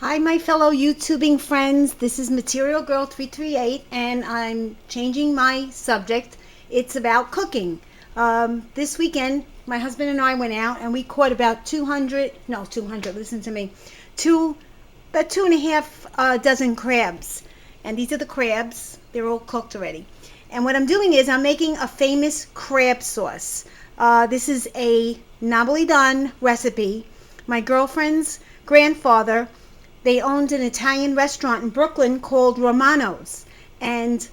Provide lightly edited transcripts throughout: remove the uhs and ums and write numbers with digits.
Hi, my fellow YouTubing friends. This is Material Girl 338, and I'm changing my subject. It's about cooking. This weekend, my husband and I went out, and we caught about 200, listen to me, about 2.5 dozen crabs. And these are the crabs. They're all cooked already. And what I'm doing is I'm making a famous crab sauce. This is a Napolitan recipe. My girlfriend's grandfather, they owned an Italian restaurant in Brooklyn called Romano's, and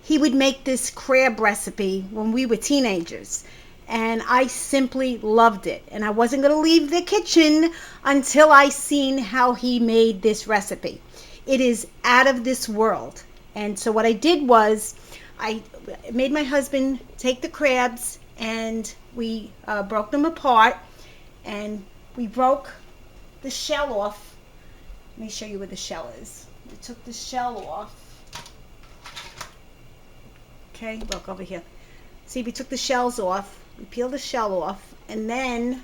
he would make this crab recipe when we were teenagers, and I simply loved it, and I wasn't going to leave the kitchen until I seen how he made this recipe. It is out of this world. And so what I did was I made my husband take the crabs, and we broke them apart, and we broke the shell off. Let me show you where the shell is. We took the shell off. Okay, look over here. See, we took the shells off. We peeled the shell off, and then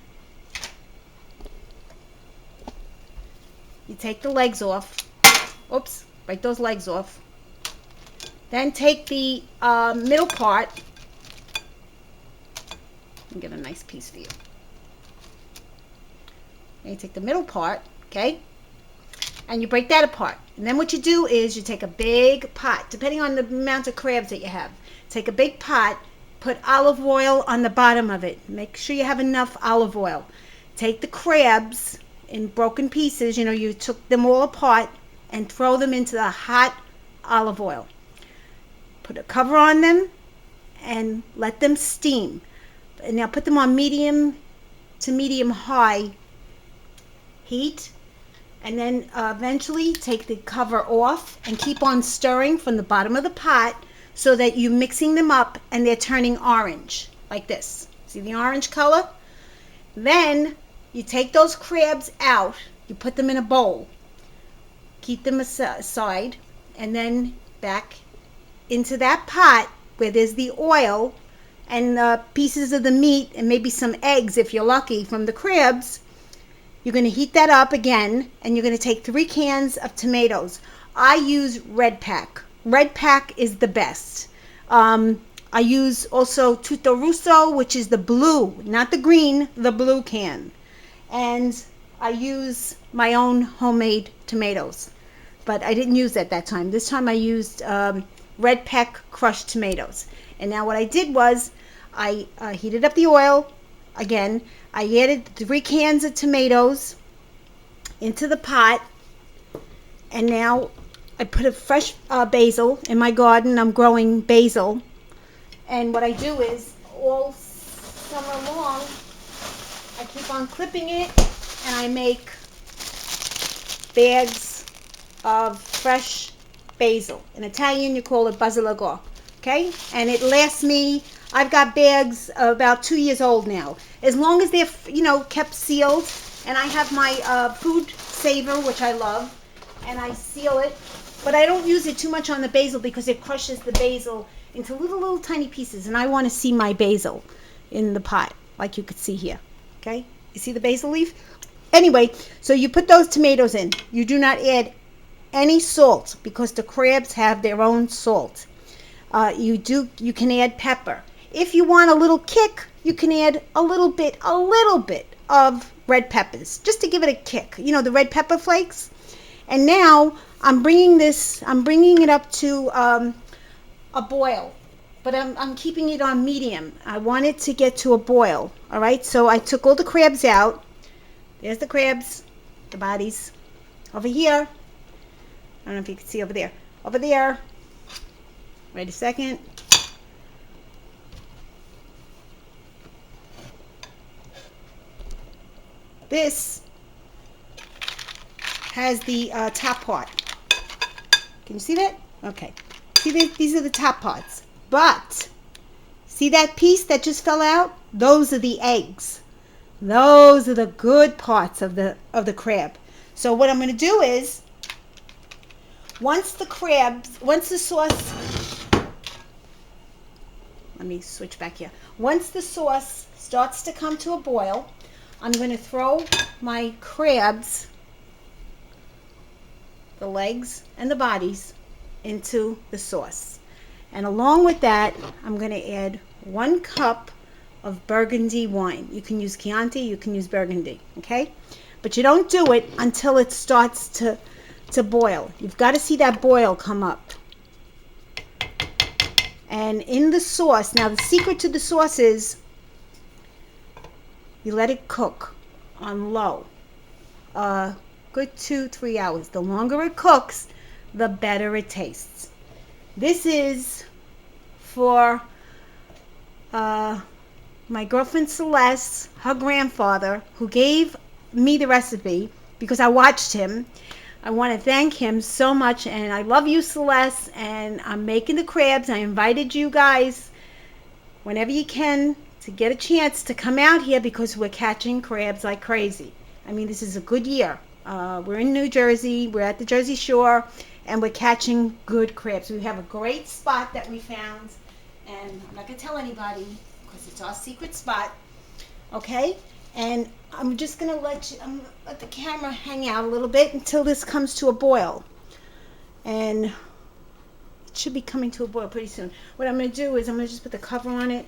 you take the legs off. Oops, break those legs off. Then take the middle part. Let me get a nice piece for you. And you take the middle part, okay? And you break that apart. And then what you do is you take a big pot, depending on the amount of crabs that you have. Take a big pot, put olive oil on the bottom of it. Make sure you have enough olive oil. Take the crabs in broken pieces, you took them all apart, and throw them into the hot olive oil. Put a cover on them and let them steam. And now put them on medium to medium high heat. And then eventually take the cover off and keep on stirring from the bottom of the pot so that you're mixing them up and they're turning orange, like this. See the orange color? Then you take those crabs out, you put them in a bowl, keep them aside, and then back into that pot where there's the oil and pieces of the meat and maybe some eggs if you're lucky from the crabs. You're going to heat that up again, and you're going to take 3 cans of tomatoes. I use Red Pack. Red Pack is the best. I use also Tutto Russo, which is the blue, not the green, the blue can. And I use my own homemade tomatoes, but I didn't use that time. This time I used Red Pack crushed tomatoes. And now what I did was I heated up the oil again. I added 3 cans of tomatoes into the pot, and now I put a fresh basil in my garden. I'm growing basil, and what I do is all summer long I keep on clipping it, and I make bags of fresh basil. In Italian you call it basilago, okay? And it lasts me, I've got bags about 2 years old now. As long as they're, kept sealed, and I have my food saver, which I love, and I seal it. But I don't use it too much on the basil because it crushes the basil into little tiny pieces, and I want to see my basil in the pot, like you could see here. Okay? You see the basil leaf? Anyway, so you put those tomatoes in. You do not add any salt because the crabs have their own salt. You can add pepper. If you want a little kick, you can add a little bit of red peppers, just to give it a kick. The red pepper flakes. And now I'm bringing it up to a boil, but I'm keeping it on medium. I want it to get to a boil. All right. So I took all the crabs out. There's the crabs, the bodies. Over here. I don't know if you can see over there. Over there. Wait a second. This has the top part. Can you see that? Okay. See, these are the top parts. But see that piece that just fell out? Those are the eggs. Those are the good parts of the crab. So what I'm going to do is, once the sauce, let me switch back here. Once the sauce starts to come to a boil, I'm going to throw my crabs the legs and the bodies into the sauce. And along with that, I'm going to add 1 cup of Burgundy wine. You can use Chianti, you can use Burgundy, okay? But you don't do it until it starts to boil. You've got to see that boil come up. And in the sauce, now the secret to the sauce is you let it cook on low. Good 2-3 hours. The longer it cooks, the better it tastes. This is for my girlfriend Celeste, her grandfather, who gave me the recipe because I watched him. I want to thank him so much, and I love you, Celeste, and I'm making the crabs. I invited you guys whenever you can to get a chance to come out here because we're catching crabs like crazy. I mean, this is a good year. We're in New Jersey. We're at the Jersey Shore, and we're catching good crabs. We have a great spot that we found, and I'm not going to tell anybody because it's our secret spot, okay? And I'm just going to let the camera hang out a little bit until this comes to a boil. And it should be coming to a boil pretty soon. What I'm going to do is I'm going to just put the cover on it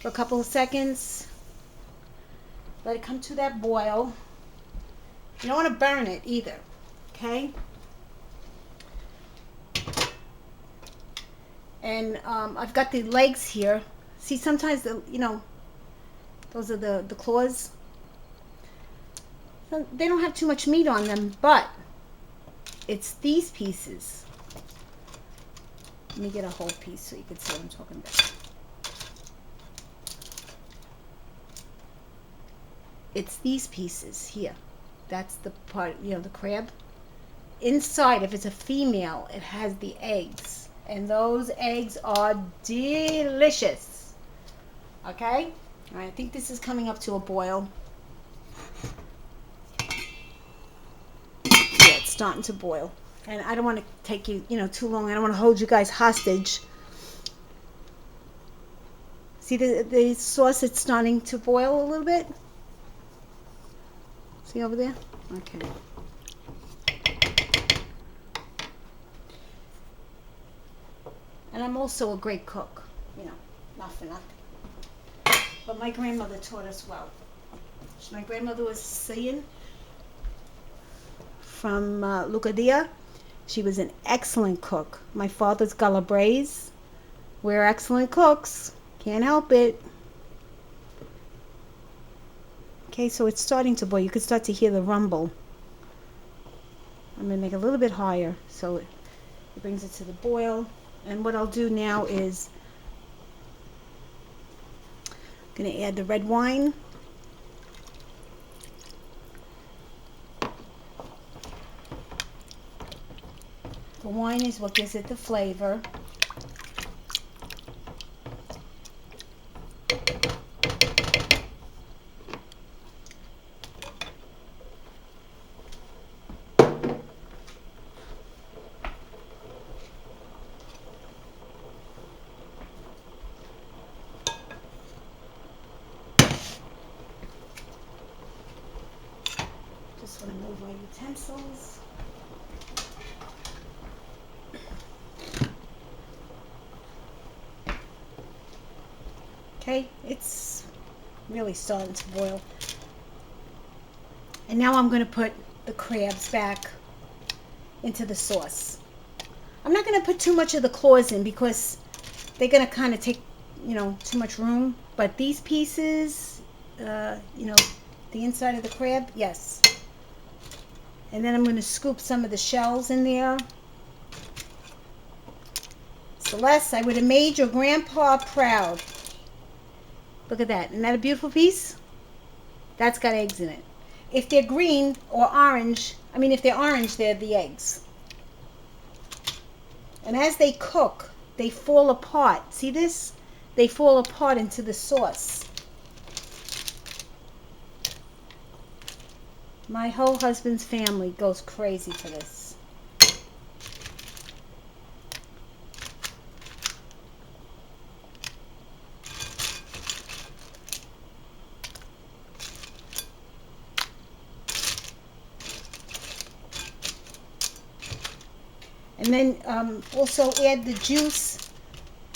for a couple of seconds. Let it come to that boil. You don't want to burn it either, okay? And I've got the legs here. See, sometimes, those are the claws. They don't have too much meat on them, but it's these pieces. Let me get a whole piece so you can see what I'm talking about. It's these pieces here. That's the part, the crab. Inside, if it's a female, it has the eggs. And those eggs are delicious. Okay? All right, I think this is coming up to a boil. Yeah, it's starting to boil. And I don't want to take you, too long. I don't want to hold you guys hostage. See the sauce, it's starting to boil a little bit? See over there? Okay. And I'm also a great cook, not for nothing. But my grandmother taught us well. My grandmother was Sicilian from Lucadia. She was an excellent cook. My father's Calabrese. We're excellent cooks. Can't help it. Okay, so it's starting to boil. You can start to hear the rumble. I'm going to make it a little bit higher so it brings it to the boil. And what I'll do now is I'm going to add the red wine. The wine is what gives it the flavor. Just want to move my utensils. Okay, it's really starting to boil. And now I'm going to put the crabs back into the sauce. I'm not going to put too much of the claws in because they're going to kind of take, too much room. But these pieces, the inside of the crab, yes. And then I'm going to scoop some of the shells in there. Celeste, I would have made your grandpa proud. Look at that. Isn't that a beautiful piece? That's got eggs in it. If they're green or orange, if they're orange, they're the eggs. And as they cook, they fall apart. See this? They fall apart into the sauce. My whole husband's family goes crazy for this. And then also add the juice.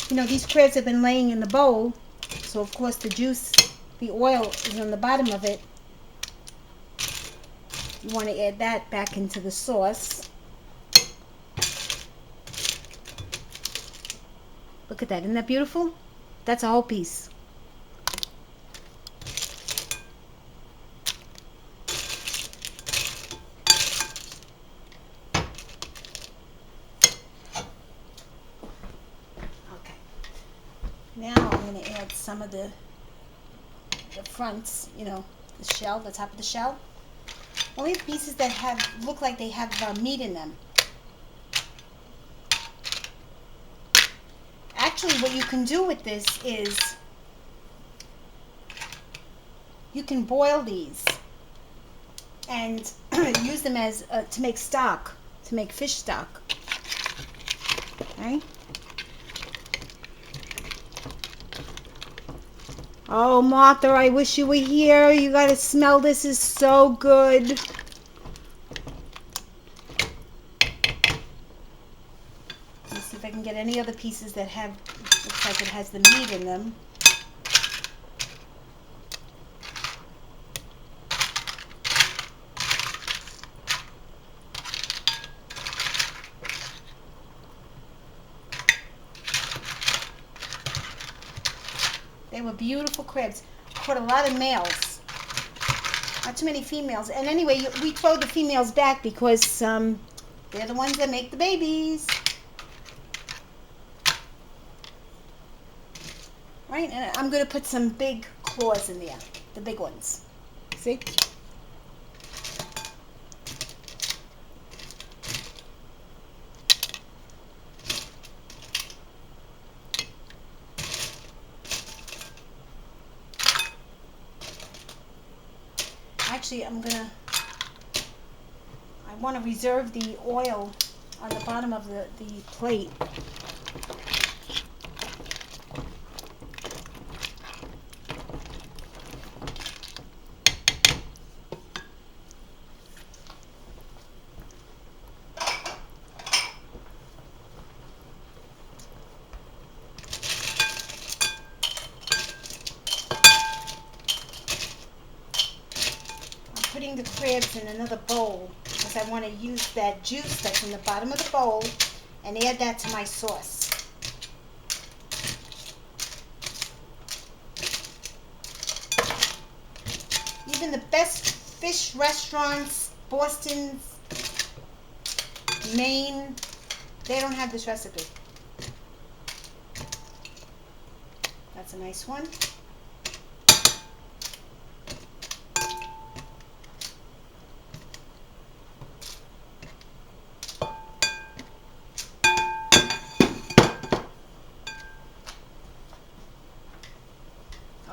You know, these crabs have been laying in the bowl, so of course the juice, the oil is on the bottom of it. You want to add that back into the sauce. Look at that, isn't that beautiful? That's a whole piece. Now I'm going to add some of the fronts, you know, the shell, the top of the shell. Only the pieces that look like they have meat in them. Actually, what you can do with this is you can boil these and use them as to make stock, to make fish stock. Okay. Oh, Martha, I wish you were here. You gotta smell this. Is so good. Let's see if I can get any other pieces that looks like it has the meat in them. They were beautiful crabs. Caught a lot of males. Not too many females. And anyway, we throw the females back because they're the ones that make the babies. Right? And I'm going to put some big claws in there. The big ones. See? Actually, I want to reserve the oil on the bottom of the plate. Putting the crabs in another bowl because I want to use that juice that's in the bottom of the bowl and add that to my sauce. Even the best fish restaurants, Boston, Maine, they don't have this recipe. That's a nice one.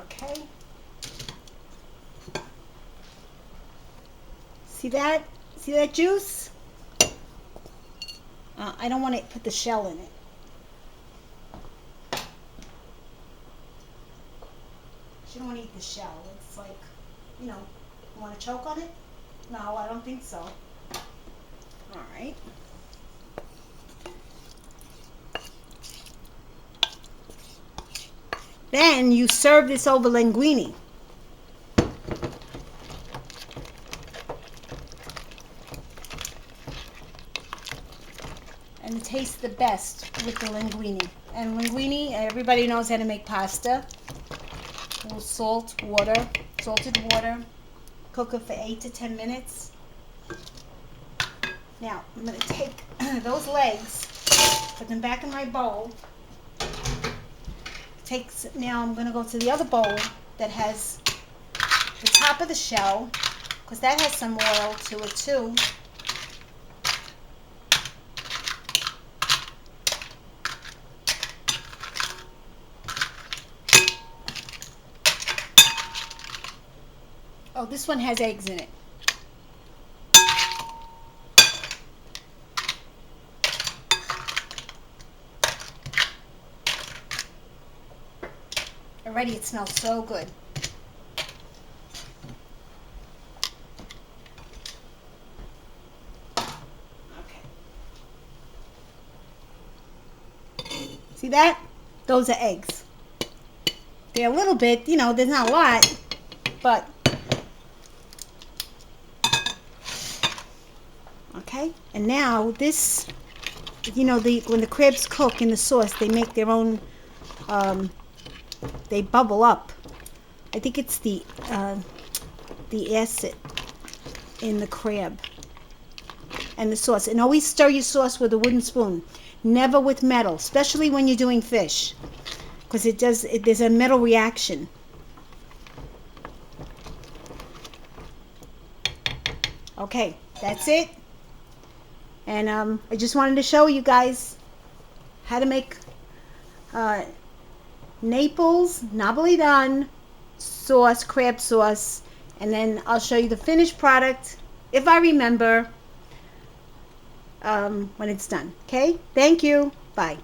Okay. See that? See that juice? I don't want to put the shell in it. You don't want to eat the shell. It's like, you know, you want to choke on it? No, I don't think so. All right. Then you serve this over linguine. And it tastes the best with the linguine. And linguine, everybody knows how to make pasta. A little salted water. Cook it for 8 to 10 minutes. Now, I'm going to take those legs, put them back in my bowl. Now I'm going to go to the other bowl that has the top of the shell, because that has some oil to it too. Oh, this one has eggs in it. Already it smells so good. Okay. See that? Those are eggs. They're a little bit, you know, there's not a lot, but okay. And now this, you know, when the crabs cook in the sauce, they make their own, they bubble up. I think it's the acid in the crab and the sauce. And always stir your sauce with a wooden spoon, never with metal, especially when you're doing fish, because there's a metal reaction. Okay, that's it. And I just wanted to show you guys how to make Naples Napolitan sauce, crab sauce, and then I'll show you the finished product if I remember when it's done. Okay, thank you. Bye.